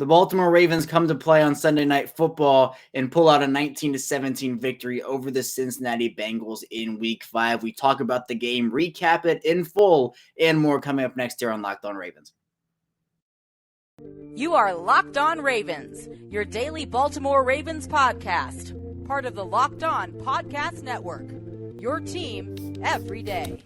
The Baltimore Ravens come to play on Sunday Night Football and pull out a 19-17 victory over the Cincinnati Bengals in Week 5. We talk about the game, recap it in full, and more coming up next here on Locked On Ravens. You are Locked On Ravens, your daily Baltimore Ravens podcast, part of the Locked On Podcast Network, your team every day.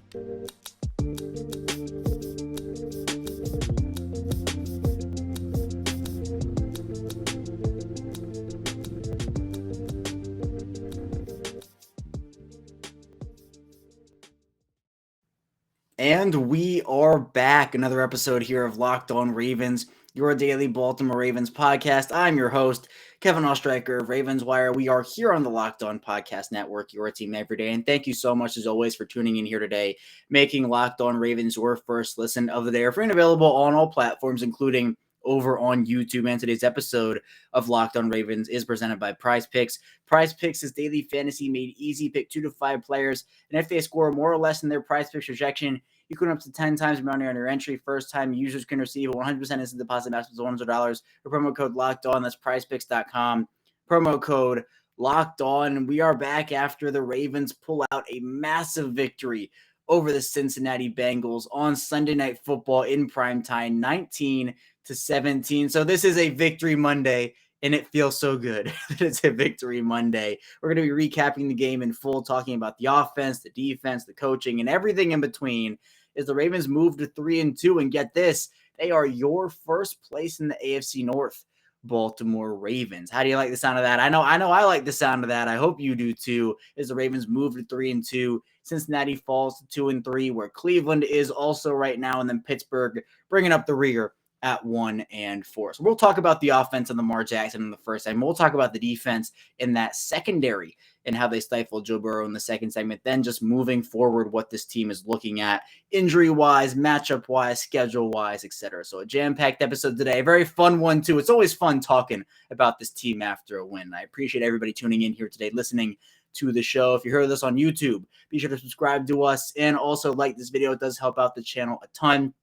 And we are back. Another episode here of Locked On Ravens, your daily Baltimore Ravens podcast. I'm your host, Kevin Ostreicher of Ravens Wire. We are here on the Locked On Podcast Network, your team every day. And thank you so much, as always, for tuning in here today, making Locked On Ravens your first listen of the day. We're free and available on all platforms, including over on YouTube. And today's episode of Locked On Ravens is presented by PrizePicks. PrizePicks is daily fantasy made easy. Pick 2 to 5 players, and if they score more or less than their PrizePicks projection, you can win up to 10 times the money on your entry. First-time users can receive a 100% instant deposit maximum of $100 for promo code Locked On. That's PrizePicks.com. Promo code Locked On. We are back after the Ravens pull out a massive victory over the Cincinnati Bengals on Sunday Night Football in primetime, 19-17. So this is a Victory Monday, and it feels so good that it's a Victory Monday. We're going to be recapping the game in full, talking about the offense, the defense, the coaching, and everything in between as the Ravens move to 3-2. And get this, they are your first place in the AFC North, Baltimore Ravens. How do you like the sound of that? I know I like the sound of that. I hope you do too, as the Ravens move to 3-2. Cincinnati falls to 2-3, where Cleveland is also right now, and then Pittsburgh bringing up the rear at 1-4. So we'll talk about the offense and Lamar Jackson in the first segment. We'll talk about the defense in that secondary and how they stifled Joe Burrow in the second segment. Then just moving forward, what this team is looking at injury-wise, matchup-wise, schedule-wise, etc. So a jam-packed episode today. A very fun one, too. It's always fun talking about this team after a win. I appreciate everybody tuning in here today, listening to the show. If you heard this on YouTube, be sure to subscribe to us and also like this video. It does help out the channel a ton.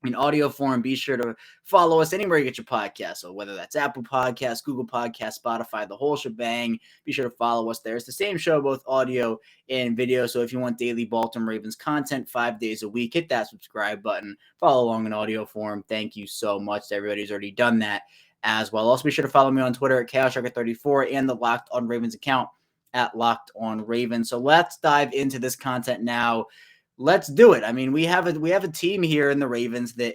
In audio form, be sure to follow us anywhere you get your podcasts. So whether that's Apple Podcasts, Google Podcasts, Spotify, the whole shebang, be sure to follow us there. It's the same show, both audio and video. So if you want daily Baltimore Ravens content 5 days a week, hit that subscribe button. Follow along in audio form. Thank you so much to everybody who's already done that as well. Also, be sure to follow me on Twitter at ChaosSharker34 and the Locked On Ravens account at Locked On Ravens. So let's dive into this content now. Let's do it. I mean, we have a team here in the Ravens that,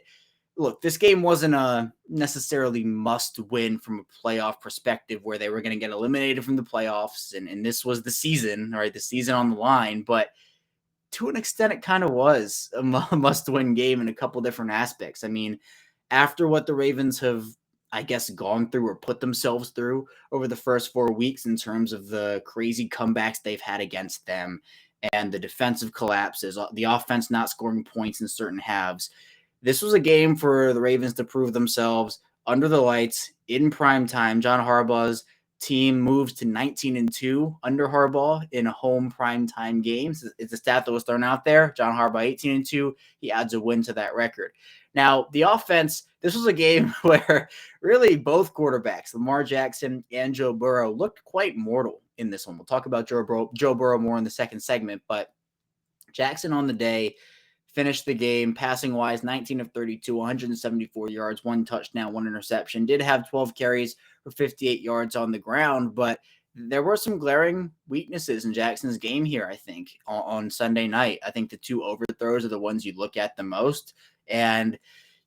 look, this game wasn't a necessarily must win from a playoff perspective where they were going to get eliminated from the playoffs. And this was the season, right? The season on the line. But to an extent, it kind of was a must win game in a couple different aspects. I mean, after what the Ravens have, I guess, gone through or put themselves through over the first 4 weeks in terms of the crazy comebacks they've had against them, and the defensive collapses, the offense not scoring points in certain halves. This was a game for the Ravens to prove themselves under the lights in prime time. John Harbaugh's team moves to 19-2 under Harbaugh in a home prime time game. It's a stat that was thrown out there. John Harbaugh 18-2. He adds a win to that record. Now, the offense, this was a game where really both quarterbacks, Lamar Jackson and Joe Burrow, looked quite mortal in this one. We'll talk about Joe Burrow more in the second segment, but Jackson on the day finished the game passing-wise, 19 of 32, 174 yards, 1 touchdown, 1 interception. Did have 12 carries for 58 yards on the ground, but there were some glaring weaknesses in Jackson's game here, I think, on Sunday night. I think the 2 overthrows are the ones you look at the most, and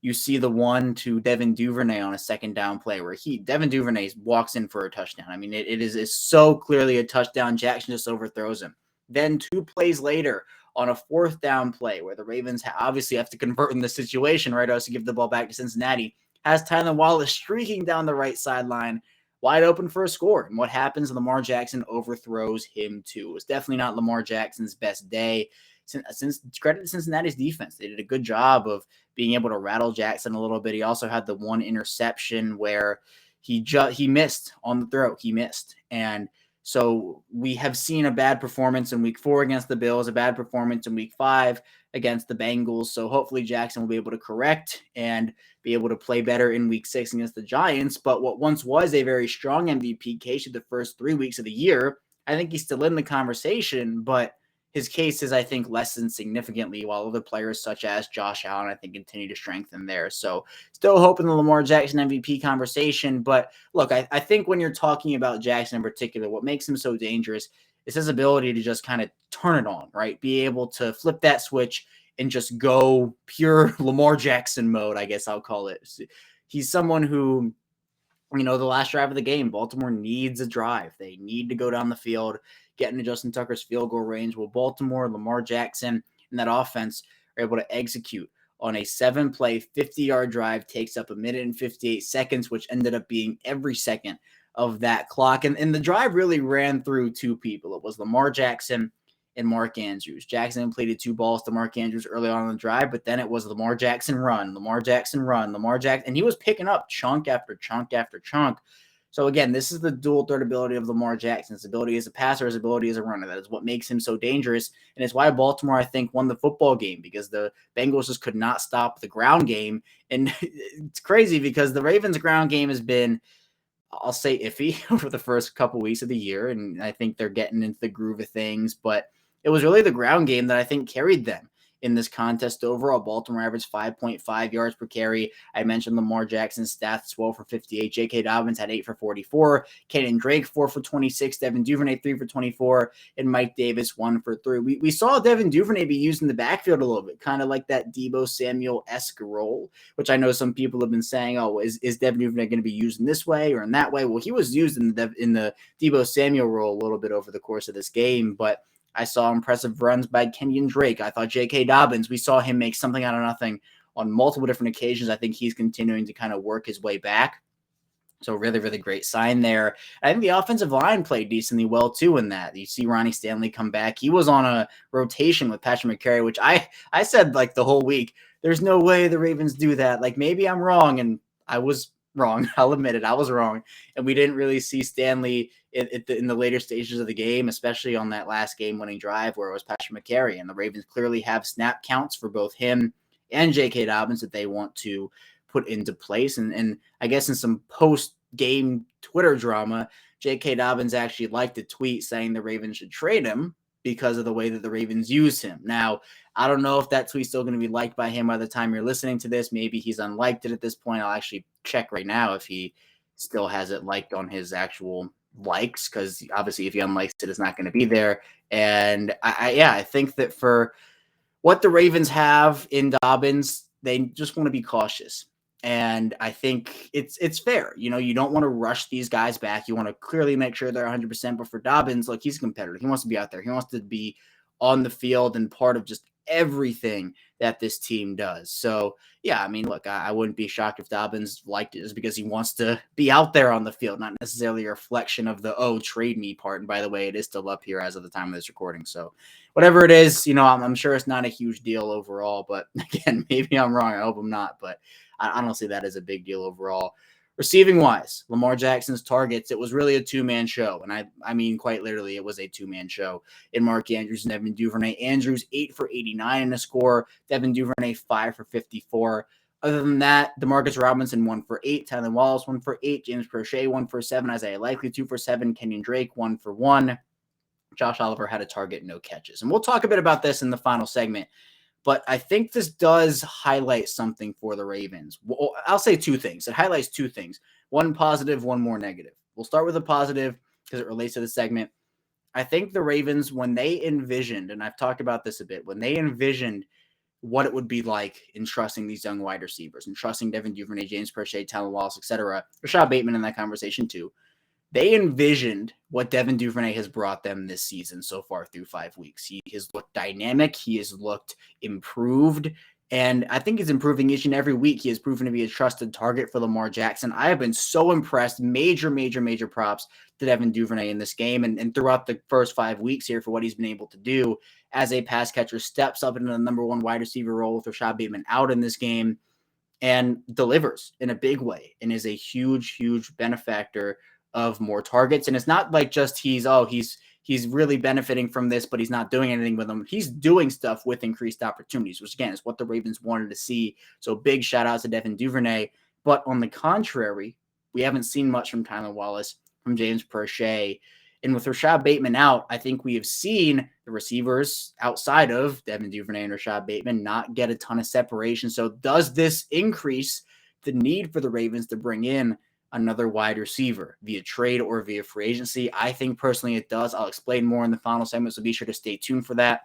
you see the one to Devin Duvernay on a second down play where Devin Duvernay walks in for a touchdown. I mean, it is so clearly a touchdown. Jackson just overthrows him. Then 2 plays later on a 4th down play where the Ravens obviously have to convert in the situation, right, or else to give the ball back to Cincinnati, has Tylan Wallace streaking down the right sideline, wide open for a score. And what happens? Lamar Jackson overthrows him too. It was definitely not Lamar Jackson's best day. Since credit to Cincinnati's defense, they did a good job of being able to rattle Jackson a little bit. He also had the 1 interception where he missed on the throw. He missed. And So we have seen a bad performance in week 4 against the Bills, a bad performance in week 5 against the Bengals. So hopefully Jackson will be able to correct and be able to play better in week 6 against the Giants. But what once was a very strong MVP case of the first 3 weeks of the year, I think he's still in the conversation, but his case is, I think, lessened significantly, while other players such as Josh Allen, I think, continue to strengthen there. So still hoping the Lamar Jackson MVP conversation. But look, I think when you're talking about Jackson in particular, what makes him so dangerous is his ability to just kind of turn it on, right? Be able to flip that switch and just go pure Lamar Jackson mode, I guess I'll call it. He's someone who, the last drive of the game, Baltimore needs a drive. They need to go down the field, get into Justin Tucker's field goal range. Well, Baltimore, Lamar Jackson, and that offense are able to execute on a 7-play, 50-yard drive, takes up 1 minute and 58 seconds, which ended up being every second of that clock. And the drive really ran through 2 people. It was Lamar Jackson and Mark Andrews. Jackson completed 2 balls to Mark Andrews early on in the drive, but then it was Lamar Jackson run, Lamar Jackson run, Lamar Jackson, and he was picking up chunk after chunk after chunk. So again, this is the dual threat ability of Lamar Jackson. His ability as a passer, his ability as a runner. That is what makes him so dangerous, and it's why Baltimore, I think, won the football game, because the Bengals just could not stop the ground game. And it's crazy because the Ravens' ground game has been, I'll say, iffy over the first couple weeks of the year, and I think they're getting into the groove of things, but it was really the ground game that I think carried them in this contest. Overall, Baltimore averaged 5.5 yards per carry. I mentioned Lamar Jackson's stats, 12 for 58. J.K. Dobbins had 8 for 44. Kenyon Drake, 4 for 26. Devin Duvernay, 3 for 24. And Mike Davis, 1 for 3. We saw Devin Duvernay be used in the backfield a little bit, kind of like that Deebo Samuel-esque role, which I know some people have been saying, oh, is Devin Duvernay going to be used in this way or in that way? Well, he was used in the Deebo Samuel role a little bit over the course of this game, but I saw impressive runs by Kenyon Drake. I thought J.K. Dobbins, we saw him make something out of nothing on multiple different occasions. I think he's continuing to kind of work his way back. So really, really great sign there. I think the offensive line played decently well, too, in that. You see Ronnie Stanley come back. He was on a rotation with Patrick McCary, which I said like the whole week, there's no way the Ravens do that. Like, maybe I'm wrong, and I was wrong. I'll admit it. I was wrong. And we didn't really see Stanley in the later stages of the game, especially on that last game-winning drive where it was Patrick McCary. And the Ravens clearly have snap counts for both him and J.K. Dobbins that they want to put into place. And I guess in some post-game Twitter drama, J.K. Dobbins actually liked a tweet saying the Ravens should trade him because of the way that the Ravens use him. Now, I don't know if that tweet's still going to be liked by him by the time you're listening to this. Maybe he's unliked it at this point. I'll actually check right now if he still has it liked on his actual likes, because obviously if he unlikes it, it's not going to be there. And I think that for what the Ravens have in Dobbins, they just want to be cautious. And I think it's fair. You don't want to rush these guys back. You want to clearly make sure they're 100%. But for Dobbins, look, he's a competitor. He wants to be out there. He wants to be on the field and part of just everything that this team does. So, yeah, I mean, look, I wouldn't be shocked if Dobbins liked it just because he wants to be out there on the field, not necessarily a reflection of the, trade me part. And by the way, it is still up here as of the time of this recording. So whatever it is, I'm sure it's not a huge deal overall. But again, maybe I'm wrong. I hope I'm not. But I don't see that as a big deal overall. Receiving wise, Lamar Jackson's targets, it was really a 2-man show. And I mean, quite literally, it was a 2-man show in Mark Andrews and Devin Duvernay. Andrews 8 for 89 in a score. Devin Duvernay 5 for 54. Other than that, DeMarcus Robinson 1 for 8. Tylan Wallace 1 for 8. James Prochet 1 for 7. Isaiah Likely 2 for 7. Kenyon Drake 1 for 1. Josh Oliver had a target, no catches. And we'll talk a bit about this in the final segment. But I think this does highlight something for the Ravens. Well, I'll say 2 things. It highlights 2 things. One positive, one more negative. We'll start with the positive because it relates to the segment. I think the Ravens, when they envisioned, and I've talked about this a bit, when they envisioned what it would be like in trusting these young wide receivers and trusting Devin Duvernay, James Prochet, Tylan Wallace, etc., Rashad Bateman in that conversation too, they envisioned what Devin Duvernay has brought them this season so far through 5 weeks. He has looked dynamic. He has looked improved. And I think he's improving each and every week. He has proven to be a trusted target for Lamar Jackson. I have been so impressed. Major props to Devin Duvernay in this game and throughout the first 5 weeks here for what he's been able to do as a pass catcher. Steps up into the number 1 wide receiver role with Rashad Bateman out in this game and delivers in a big way and is a huge benefactor of more targets. And it's not like just he's really benefiting from this, but he's not doing anything with them. He's doing stuff with increased opportunities, which again is what the Ravens wanted to see. So big shout out to Devin Duvernay. But on the contrary, we haven't seen much from Tylan Wallace, from James Proche. And with Rashad Bateman out, I think we have seen the receivers outside of Devin Duvernay and Rashad Bateman not get a ton of separation. So does this increase the need for the Ravens to bring in another wide receiver via trade or via free agency? I think personally it does. I'll explain more in the final segment, so be sure to stay tuned for that.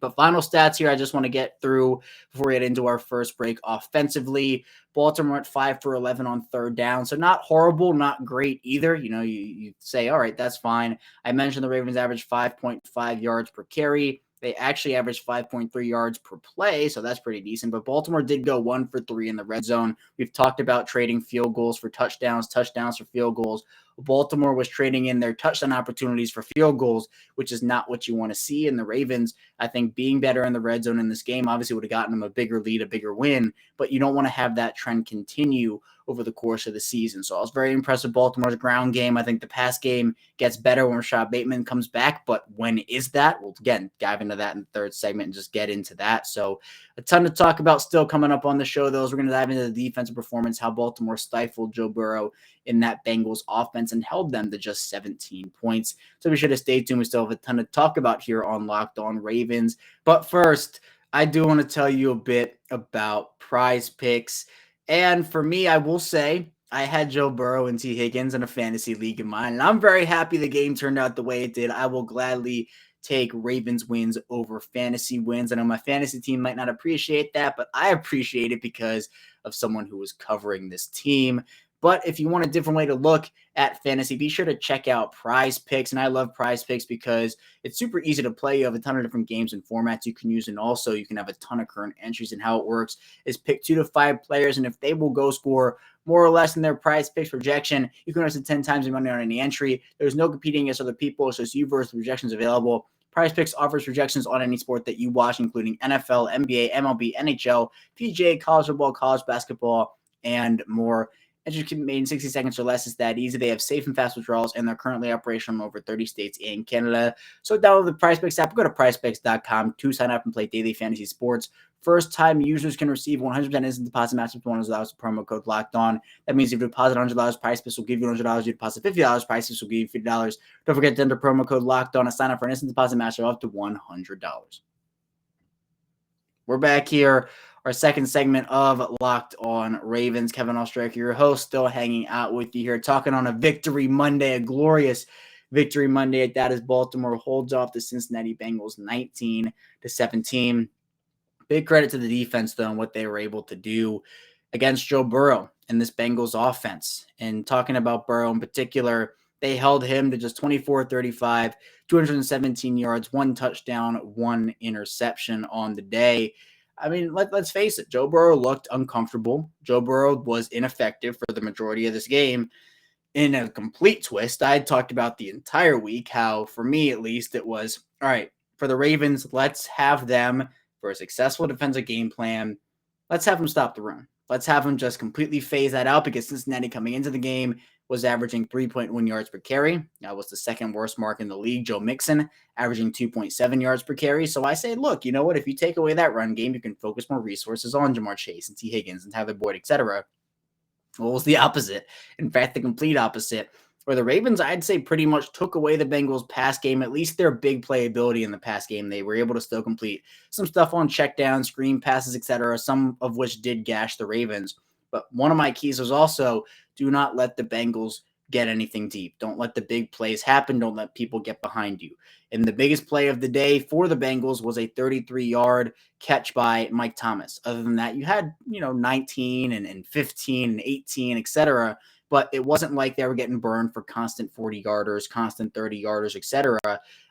But final stats here, I just want to get through before we get into our first break. Offensively, Baltimore at 5 for 11 on third down. So not horrible, not great either. You say, all right, that's fine. I mentioned the Ravens average 5.5 yards per carry. They actually averaged 5.3 yards per play, so that's pretty decent. But Baltimore did go 1 for 3 in the red zone. We've talked about trading field goals for touchdowns for field goals. Baltimore was trading in their touchdown opportunities for field goals, which is not what you want to see. And the Ravens, I think, being better in the red zone in this game obviously would have gotten them a bigger lead, a bigger win, but you don't want to have that trend continue over the course of the season. So I was very impressed with Baltimore's ground game. I think the pass game gets better when Rashad Bateman comes back, but when is that? We'll, again, dive into that in the third segment and just get into that. So a ton to talk about still coming up on the show, though. We're going to dive into the defensive performance, how Baltimore stifled Joe Burrow in that Bengals offense and held them to just 17 points. So be sure to stay tuned. We still have a ton to talk about here on Locked On Ravens. But first, I do want to tell you a bit about PrizePicks. And for me, I will say I had Joe Burrow and T. Higgins in a fantasy league of mine, and I'm very happy the game turned out the way it did. I will gladly take Ravens wins over fantasy wins. I know my fantasy team might not appreciate that, but I appreciate it because of someone who was covering this team. But if you want a different way to look at fantasy, be sure to check out PrizePicks. And I love PrizePicks because it's super easy to play. You have a ton of different games and formats you can use. And also you can have a ton of current entries. And how it works is pick 2 to 5 players. And if they will go score more or less in their PrizePicks projection, you can invest 10 times your money on any entry. There's no competing against other people. So it's you versus the projections available. PrizePicks offers projections on any sport that you watch, including NFL, NBA, MLB, NHL, PGA, college football, college basketball, and more. Entries can be made in 60 seconds or less. It's that easy. They have safe and fast withdrawals, and they're currently operational in over 30 states and Canada. So download the PrizePicks app. Go to PrizePicks.com to sign up and play daily fantasy sports. First-time users can receive 100% instant deposit match with $100 with promo code Locked On. That means if you deposit $100, PrizePicks will give you $100. You deposit $50, PrizePicks will give you $50. Don't forget to enter promo code Locked On and sign up for an instant deposit match of up to $100. We're back here. Our second segment of Locked On Ravens. Kevin Oestreicher, your host, still hanging out with you here, talking on a victory Monday, a glorious victory Monday at that as Baltimore holds off the Cincinnati Bengals 19-17. Big credit to the defense, though, and what they were able to do against Joe Burrow and this Bengals offense. And talking about Burrow in particular, they held him to just 24-35, 217 yards, 1 touchdown, 1 interception on the day. I mean, let's face it. Joe Burrow looked uncomfortable. Joe Burrow was ineffective for the majority of this game. In a complete twist, I had talked about the entire week how, for me at least, it was, all right, for the Ravens, let's have them, for a successful defensive game plan, let's have them stop the run. Let's have them just completely phase that out because Cincinnati coming into the game was averaging 3.1 yards per carry. That was the second worst mark in the league. Joe Mixon averaging 2.7 yards per carry. So I say, look, you know what? If you take away that run game, you can focus more resources on Jamar Chase and T. Higgins and Tyler Boyd, etc. Well, it was the opposite. In fact, the complete opposite. Where the Ravens, I'd say, pretty much took away the Bengals' pass game, at least their big playability in the pass game. They were able to still complete some stuff on checkdowns, screen passes, etc., some of which did gash the Ravens. But one of my keys was also do not let the Bengals get anything deep. Don't let the big plays happen. Don't let people get behind you. And the biggest play of the day for the Bengals was a 33-yard catch by Mike Thomas. Other than that, you had, 19 and 15 and 18, etc., but it wasn't like they were getting burned for constant 40-yarders, constant 30-yarders, etc.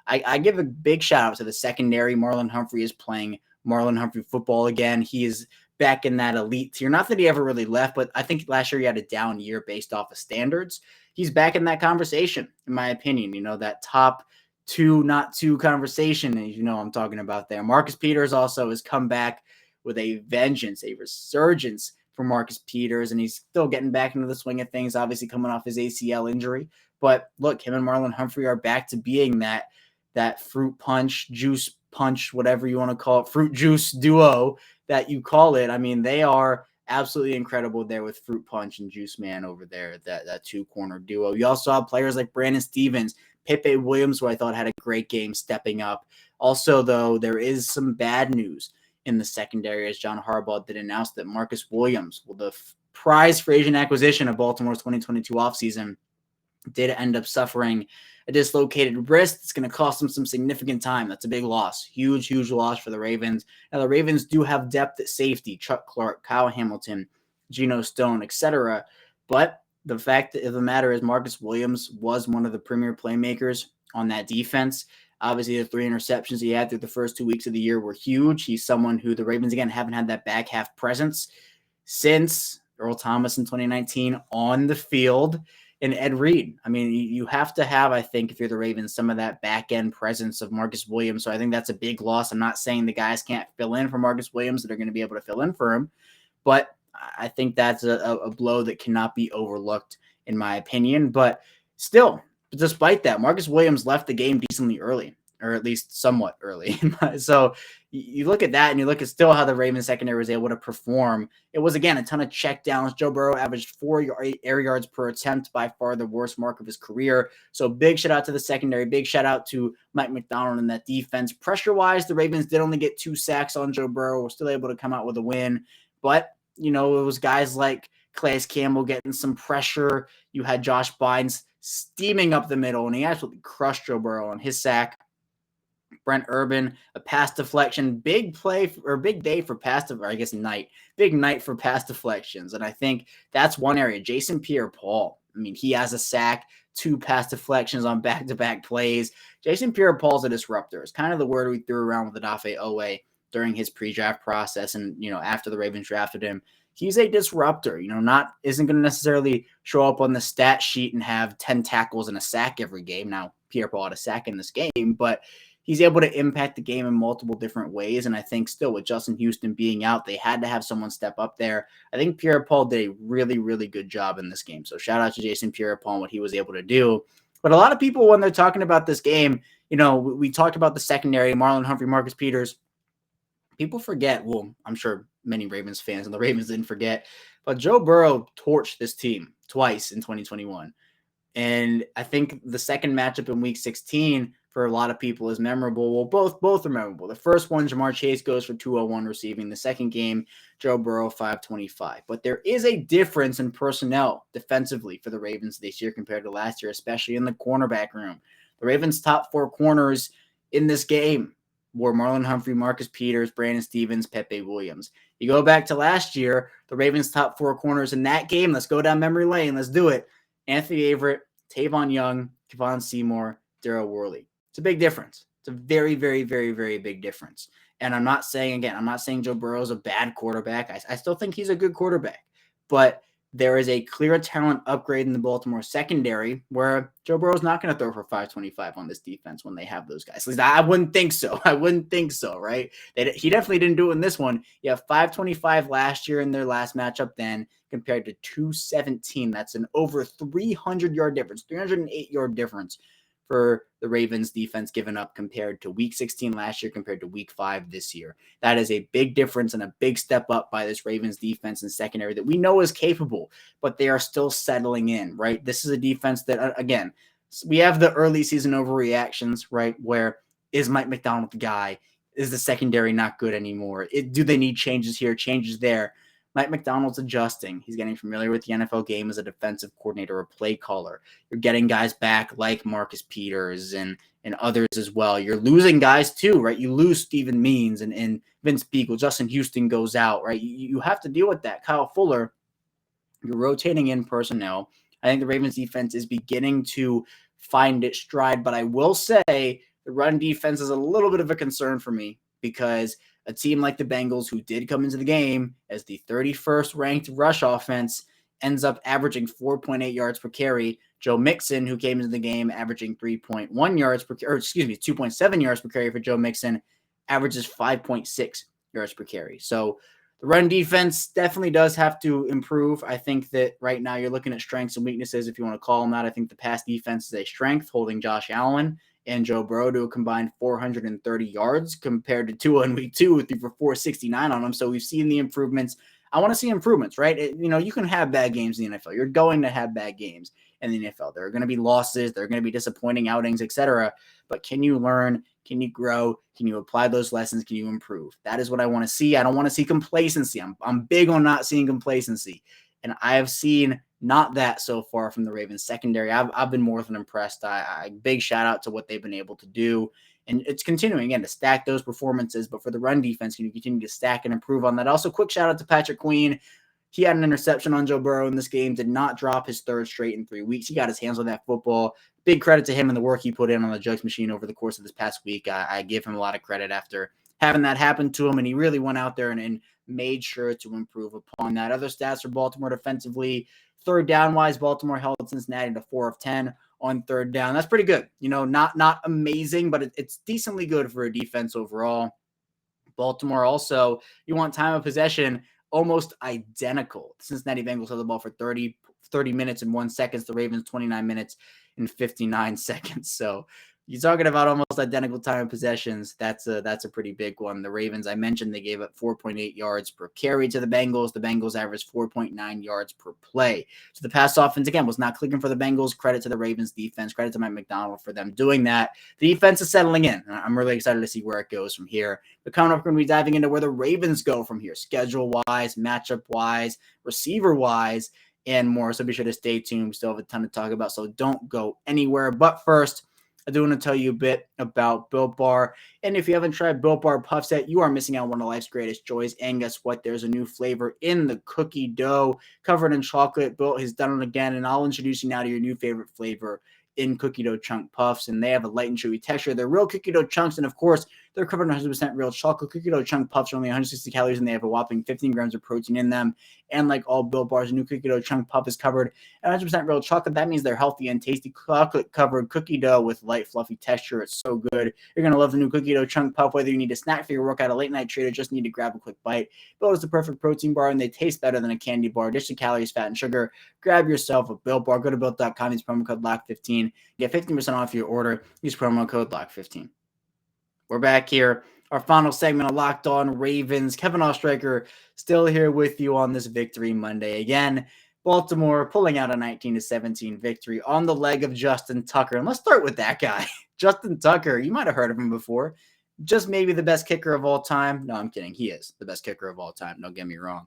I give a big shout-out to the secondary. Marlon Humphrey is playing Marlon Humphrey football again. He is back in that elite tier. Not that he ever really left, but I think last year he had a down year based off of standards. He's back in that conversation, in my opinion. That top 2, not 2 conversation, and I'm talking about there. Marcus Peters also has come back with a vengeance, a resurgence for Marcus Peters, and he's still getting back into the swing of things, obviously coming off his ACL injury. But look, him and Marlon Humphrey are back to being that fruit punch, juice punch, whatever you want to call it, fruit juice duo that you call it. I mean, they are absolutely incredible there with Fruit Punch and Juice Man over there, that two-corner duo. You also have players like Brandon Stevens, Pepe Williams, who I thought had a great game stepping up. Also, though, there is some bad news in the secondary as John Harbaugh did announce that Marcus Williams, the prize free agent acquisition of Baltimore's 2022 offseason, did end up suffering a dislocated wrist. It's going to cost them some significant time. That's a big loss. Huge, huge loss for the Ravens. Now, the Ravens do have depth at safety: Chuck Clark, Kyle Hamilton, Geno Stone, etc. But the fact of the matter is Marcus Williams was one of the premier playmakers on that defense. Obviously, the 3 interceptions he had through the first 2 weeks of the year were huge. He's someone who the Ravens, again, haven't had that back half presence since Earl Thomas in 2019 on the field. And Ed Reed. I mean, you have to have, I think, if you're the Ravens, some of that back-end presence of Marcus Williams. So I think that's a big loss. I'm not saying the guys can't fill in for Marcus Williams that are going to be able to fill in for him, but I think that's a blow that cannot be overlooked, in my opinion. But still, despite that, Marcus Williams left the game decently early, or at least somewhat early. So you look at that and you look at still how the Ravens secondary was able to perform. It was, again, a ton of checkdowns. Joe Burrow averaged 4 air yards per attempt, by far the worst mark of his career. So big shout out to the secondary. Big shout out to Mike McDonald and that defense. Pressure-wise, the Ravens did only get 2 sacks on Joe Burrow. We're still able to come out with a win. But, it was guys like Calais Campbell getting some pressure. You had Josh Bynes steaming up the middle, and he absolutely crushed Joe Burrow on his sack. Brent Urban, a pass deflection, big day for pass, or I guess big night for pass deflections. And I think that's one area. Jason Pierre-Paul, I mean, he has a sack, 2 pass deflections on back-to-back plays. Jason Pierre-Paul's a disruptor. It's kind of the word we threw around with Odafe Owe during his pre-draft process. And, after the Ravens drafted him, he's a disruptor, isn't going to necessarily show up on the stat sheet and have 10 tackles and a sack every game. Now, Pierre-Paul had a sack in this game, but he's able to impact the game in multiple different ways. And I think still with Justin Houston being out, they had to have someone step up there. I think Pierre-Paul did a really, really good job in this game. So shout out to Jason Pierre-Paul and what he was able to do. But a lot of people, when they're talking about this game, we talked about the secondary, Marlon Humphrey, Marcus Peters. People forget, well, I'm sure many Ravens fans and the Ravens didn't forget, but Joe Burrow torched this team twice in 2021. And I think the second matchup in week 16 for a lot of people is memorable. Well, both are memorable. The first one, Jamar Chase goes for 201 receiving. The second game, Joe Burrow 525. But there is a difference in personnel defensively for the Ravens this year compared to last year, especially in the cornerback room. The Ravens' top 4 corners in this game were Marlon Humphrey, Marcus Peters, Brandon Stevens, Pepe Williams. You go back to last year, the Ravens' top 4 corners in that game. Let's go down memory lane. Let's do it. Anthony Averett, Tavon Young, Kevon Seymour, Darrell Worley. It's a big difference. It's a very, very, very, very big difference. And I'm not saying Joe Burrow is a bad quarterback. I still think he's a good quarterback. But there is a clear talent upgrade in the Baltimore secondary where Joe Burrow is not going to throw for 525 on this defense when they have those guys. At least I wouldn't think so. Right? He definitely didn't do it in this one. You have 525 last year in their last matchup then compared to 217. That's an over 300-yard difference, 308-yard difference for the Ravens defense given up compared to week 16 last year compared to week 5 this year. That is a big difference and a big step up by this Ravens defense and secondary that we know is capable, but they are still settling in, right? This is a defense that, again, we have the early season overreactions, right? Where is Mike McDonald the guy? Is the secondary not good anymore? Do they need changes here, changes there? Mike McDonald's adjusting. He's getting familiar with the NFL game as a defensive coordinator or play caller. You're getting guys back like Marcus Peters and others as well. You're losing guys too, right? You lose Steven Means and Vince Beagle. Justin Houston goes out, right? You have to deal with that. Kyle Fuller, you're rotating in personnel. I think the Ravens defense is beginning to find its stride, but I will say the run defense is a little bit of a concern for me because a team like the Bengals, who did come into the game as the 31st ranked rush offense, ends up averaging 4.8 yards per carry. Joe Mixon, who came into the game averaging 2.7 yards per carry for Joe Mixon, averages 5.6 yards per carry. So The run defense definitely does have to improve. I think that right now you're looking at strengths and weaknesses, if you want to call them that. I think the pass defense is a strength, holding Josh Allen and Joe Burrow to a combined 430 yards compared to Tua in week 2, who threw for 469 on them. So we've seen the improvements. I want to see improvements, right? You can have bad games in the NFL. You're going to have bad games in the NFL. There are going to be losses. There are going to be disappointing outings, etc. But can you learn? Can you grow? Can you apply those lessons? Can you improve? That is what I want to see. I don't want to see complacency. I'm big on not seeing complacency. And I have seen not that so far from the Ravens secondary. I've been more than impressed. Big shout out to what they've been able to do. And it's continuing, again, to stack those performances. But for the run defense, can you continue to stack and improve on that? Also, quick shout out to Patrick Queen. He had an interception on Joe Burrow in this game, did not drop his third straight in 3 weeks. He got his hands on that football. Big credit to him and the work he put in on the jugs machine over the course of this past week. I give him a lot of credit after having that happen to him, and he really went out there and made sure to improve upon that. Other stats for Baltimore defensively, third down-wise, Baltimore held Cincinnati to 4 of 10 on third down. That's pretty good. Not amazing, but it's decently good for a defense overall. Baltimore also, you want time of possession, almost identical. The Cincinnati Bengals held the ball for 30 minutes and 1 second. The Ravens 29 minutes and 59 seconds. So you're talking about almost identical time of possessions. That's a pretty big one. The Ravens, I mentioned, they gave up 4.8 yards per carry to the Bengals. The Bengals averaged 4.9 yards per play. So the pass offense, again, was not clicking for the Bengals. Credit to the Ravens defense. Credit to Mike McDonald for them doing that. The defense is settling in. I'm really excited to see where it goes from here. But coming up, we're going to be diving into where the Ravens go from here, schedule-wise, matchup-wise, receiver-wise, and more. So be sure to stay tuned. We still have a ton to talk about, so don't go anywhere. But first, I do want to tell you a bit about Built Bar. And if you haven't tried Built Bar Puffs yet, you are missing out on one of life's greatest joys. And guess what? There's a new flavor in the cookie dough covered in chocolate. Built has done it again, and I'll introduce you now to your new favorite flavor in cookie dough chunk puffs. And they have a light and chewy texture. They're real cookie dough chunks, and of course, they're covered in 100% real chocolate. Cookie dough chunk puffs are only 160 calories, and they have a whopping 15 grams of protein in them. And like all Built Bars, a new cookie dough chunk puff is covered in 100% real chocolate. That means they're healthy and tasty chocolate-covered cookie dough with light, fluffy texture. It's so good. You're going to love the new cookie dough chunk puff, whether you need a snack for your workout, a late-night treat, or just need to grab a quick bite. Built is the perfect protein bar, and they taste better than a candy bar. Dish the calories, fat, and sugar. Grab yourself a Built Bar. Go to Built.com. Use promo code LOCK15. Get 15% off your order. Use promo code LOCK15. We're back here. Our final segment of Locked On Ravens. Kevin Oestreicher still here with you on this Victory Monday. Again, Baltimore pulling out a 19-17 victory on the leg of Justin Tucker. And let's start with that guy. Justin Tucker, you might have heard of him before. Just maybe the best kicker of all time. No, I'm kidding. He is the best kicker of all time. Don't get me wrong.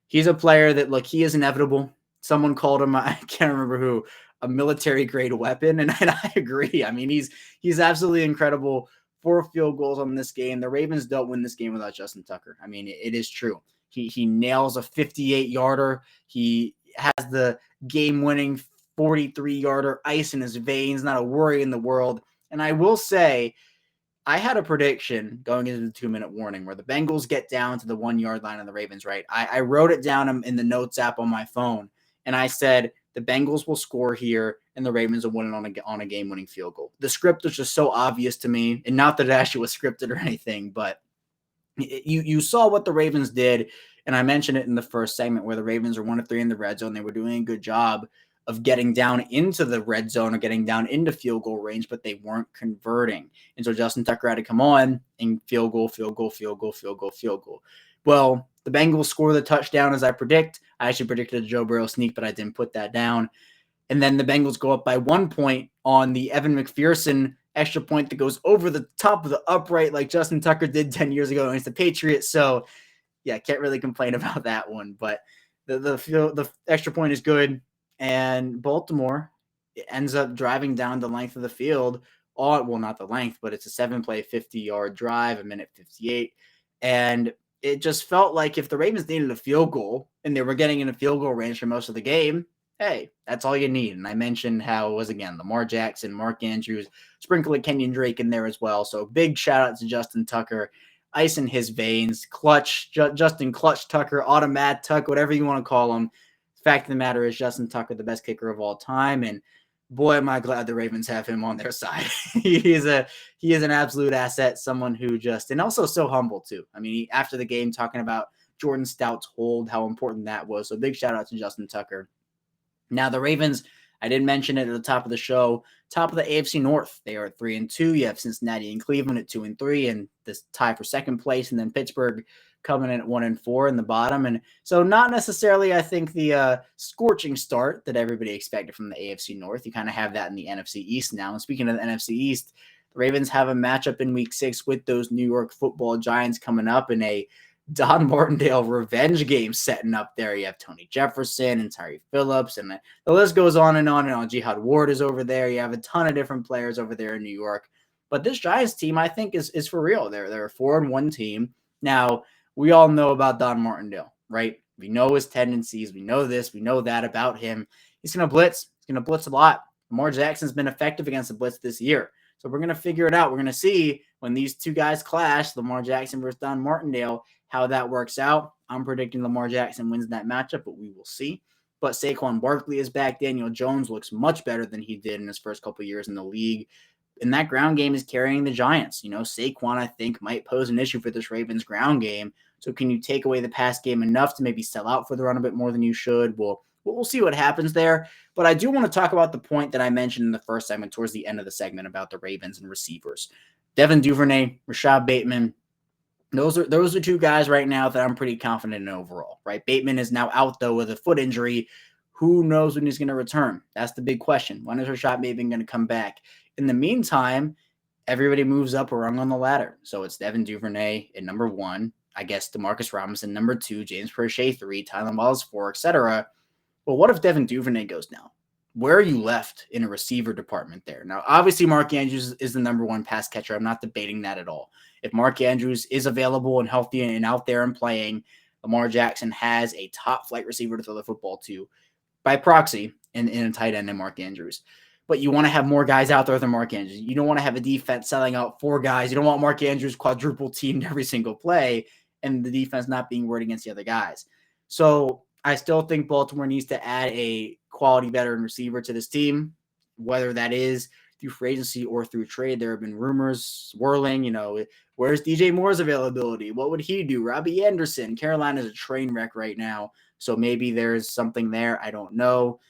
He's a player that, look, he is inevitable. Someone called him, I can't remember who, a military-grade weapon, and I agree. I mean, he's absolutely incredible. 4 field goals on this game. The Ravens don't win this game without Justin Tucker. I mean, it is true. He nails a 58-yarder. He has the game-winning 43-yarder ice in his veins, not a worry in the world. And I will say, I had a prediction going into the 2-minute warning where the Bengals get down to the 1-yard line on the Ravens, right? I wrote it down in the notes app on my phone, and I said, the Bengals will score here, and the Ravens will win it on a game-winning field goal. The script was just so obvious to me, and not that it actually was scripted or anything, but you saw what the Ravens did, and I mentioned it in the first segment where the Ravens were 1 of 3 in the red zone. They were doing a good job of getting down into the red zone or getting down into field goal range, but they weren't converting. And so Justin Tucker had to come on and field goal. Well, the Bengals score the touchdown as I predict. I actually predicted a Joe Burrow sneak, but I didn't put that down. And then the Bengals go up by 1 point on the Evan McPherson extra point that goes over the top of the upright like Justin Tucker did 10 years ago against the Patriots. So, yeah, can't really complain about that one. But the extra point is good. And Baltimore ends up driving down the length of the field. Well, not the length, but it's a 7-play, 50-yard drive, 1:58. And it just felt like if the Ravens needed a field goal and they were getting in a field goal range for most of the game, hey, that's all you need. And I mentioned how it was, again, Lamar Jackson, Mark Andrews, sprinkle a Kenyon Drake in there as well. So big shout out to Justin Tucker, ice in his veins, clutch, Justin Clutch Tucker, automat Tuck, whatever you want to call him. Fact of the matter is Justin Tucker, the best kicker of all time. And boy, am I glad the Ravens have him on their side. He is an absolute asset, someone who and also so humble too. I mean, after the game talking about Jordan Stout's hold, how important that was. So big shout out to Justin Tucker. Now the Ravens, I did mention it at the top of the show, top of the AFC North. They are at 3-2. You have Cincinnati and Cleveland at 2-3, and this tie for second place, and then Pittsburgh coming in at 1-4 in the bottom. And so not necessarily, I think, the scorching start that everybody expected from the AFC North. You kind of have that in the NFC East now. And speaking of the NFC East, the Ravens have a matchup in Week 6 with those New York Football Giants coming up in a Don Martindale revenge game setting up there. You have Tony Jefferson and Tyree Phillips, and the list goes on and on and on. Jihad Ward is over there. You have a ton of different players over there in New York. But this Giants team, I think, is for real. They're a 4-1 team. Now, we all know about Don Martindale, right? We know his tendencies. We know this. We know that about him. He's going to blitz. He's going to blitz a lot. Lamar Jackson's been effective against the blitz this year. So we're going to figure it out. We're going to see when these two guys clash, Lamar Jackson versus Don Martindale, how that works out. I'm predicting Lamar Jackson wins that matchup, but we will see. But Saquon Barkley is back. Daniel Jones looks much better than he did in his first couple of years in the league. And that ground game is carrying the Giants. Saquon, I think, might pose an issue for this Ravens ground game. So can you take away the pass game enough to maybe sell out for the run a bit more than you should? We'll see what happens there. But I do want to talk about the point that I mentioned in the first segment towards the end of the segment about the Ravens and receivers. Devin Duvernay, Rashad Bateman, those are two guys right now that I'm pretty confident in overall, right? Bateman is now out, though, with a foot injury. Who knows when he's going to return? That's the big question. When is Rashad Bateman going to come back? In the meantime, everybody moves up a rung on the ladder. So it's Devin Duvernay at number 1. I guess Demarcus Robinson, number 2, James Prochet, 3, Tylan Wallace, 4, etc. Well, what if Devin Duvernay goes now? Where are you left in a receiver department there? Now, obviously, Mark Andrews is the number 1 pass catcher. I'm not debating that at all. If Mark Andrews is available and healthy and out there and playing, Lamar Jackson has a top flight receiver to throw the football to by proxy in a tight end in Mark Andrews. But you want to have more guys out there than Mark Andrews. You don't want to have a defense selling out 4 guys. You don't want Mark Andrews quadruple teamed every single play and the defense not being worried against the other guys. So I still think Baltimore needs to add a quality veteran receiver to this team, whether that is through free agency or through trade. There have been rumors swirling, where's DJ Moore's availability? What would he do? Robbie Anderson. Carolina's a train wreck right now. So maybe there's something there. I don't know.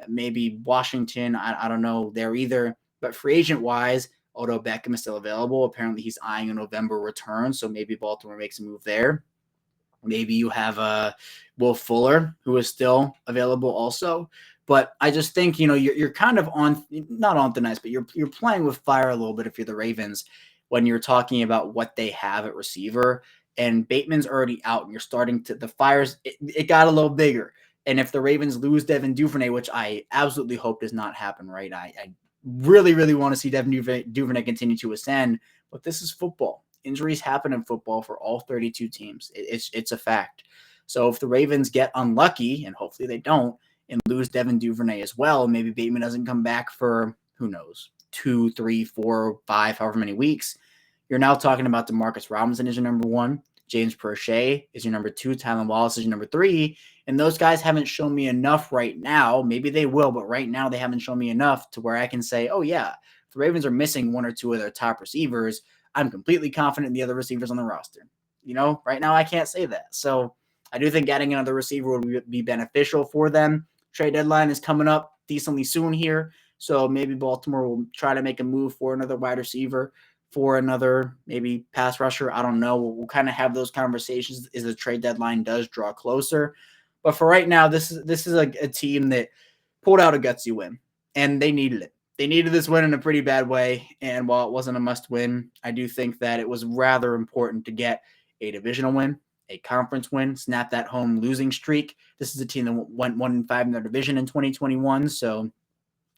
Maybe Washington. I don't know there either. But free agent wise, Odell Beckham is still available. Apparently he's eyeing a November return. So maybe Baltimore makes a move there. Maybe you have Will Fuller, who is still available also. But I just think, you're kind of not on thin ice, but you're playing with fire a little bit if you're the Ravens when you're talking about what they have at receiver. And Bateman's already out, and you're starting to – the fires, it got a little bigger. And if the Ravens lose Devin Duvernay, which I absolutely hope does not happen, right? I really, really want to see Devin Duvernay continue to ascend. But this is football. Injuries happen in football for all 32 teams. It's a fact. So if the Ravens get unlucky, and hopefully they don't, and lose Devin Duvernay as well, maybe Bateman doesn't come back for, who knows, 2, 3, 4, 5, however many weeks, you're now talking about Demarcus Robinson is your number 1, James Prochet is your number 2, Tylan Wallace is your number 3, and those guys haven't shown me enough right now. Maybe they will, but right now they haven't shown me enough to where I can say, oh yeah, if the Ravens are missing 1 or 2 of their top receivers, I'm completely confident in the other receivers on the roster. Right now I can't say that. So I do think adding another receiver would be beneficial for them. Trade deadline is coming up decently soon here. So maybe Baltimore will try to make a move for another wide receiver, for another maybe pass rusher. I don't know. We'll kind of have those conversations as the trade deadline does draw closer. But for right now, this is a team that pulled out a gutsy win, and they needed it. They needed this win in a pretty bad way, and while it wasn't a must-win, I do think that it was rather important to get a divisional win, a conference win, snap that home losing streak. This is a team that went 1-5 in their division in 2021, so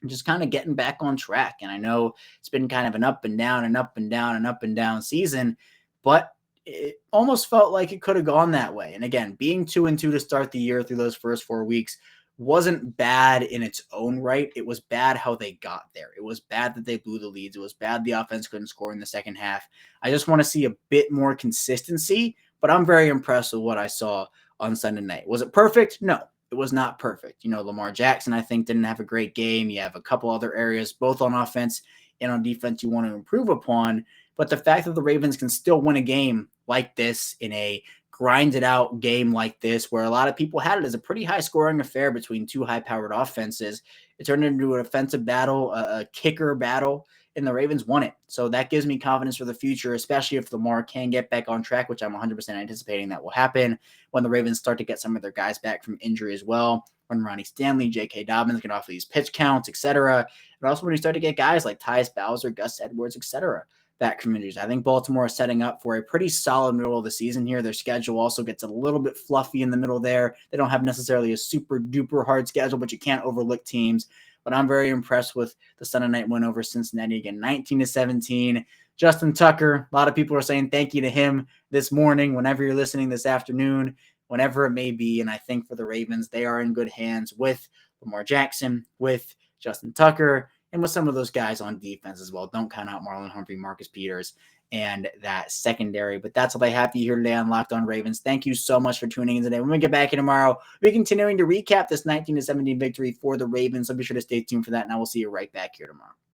just kind of getting back on track. And I know it's been kind of an up and down and up and down and up and down season, but it almost felt like it could have gone that way. And again, being 2-2 to start the year through those first 4 weeks wasn't bad in its own right. It was bad how they got there. It was bad that they blew the leads. It was bad the offense couldn't score in the second half. I just want to see a bit more consistency, but I'm very impressed with what I saw on Sunday night. Was it perfect? No, it was not perfect. Lamar Jackson, I think, didn't have a great game. You have a couple other areas, both on offense and on defense, you want to improve upon. But the fact that the Ravens can still win a game like this in a grinded out game like this, where a lot of people had it as a pretty high scoring affair between two high powered offenses. It turned into an offensive battle, a kicker battle, and the Ravens won it. So that gives me confidence for the future, especially if Lamar can get back on track, which I'm 100% anticipating that will happen when the Ravens start to get some of their guys back from injury as well. When Ronnie Stanley, J.K. Dobbins get off these pitch counts, etc. And also when you start to get guys like Tyus Bowser, Gus Edwards, etc. back from injuries. I think Baltimore is setting up for a pretty solid middle of the season here. Their schedule also gets a little bit fluffy in the middle there. They don't have necessarily a super duper hard schedule, but you can't overlook teams. But I'm very impressed with the Sunday night win over Cincinnati again, 19-17. Justin Tucker, a lot of people are saying thank you to him this morning, whenever you're listening this afternoon, whenever it may be. And I think for the Ravens, they are in good hands with Lamar Jackson, with Justin Tucker, and with some of those guys on defense as well. Don't count out Marlon Humphrey, Marcus Peters, and that secondary. But that's all I have for you here today on Locked On Ravens. Thank you so much for tuning in today. When we get back here tomorrow, we're continuing to recap this 19-17 victory for the Ravens. So be sure to stay tuned for that, and I will see you right back here tomorrow.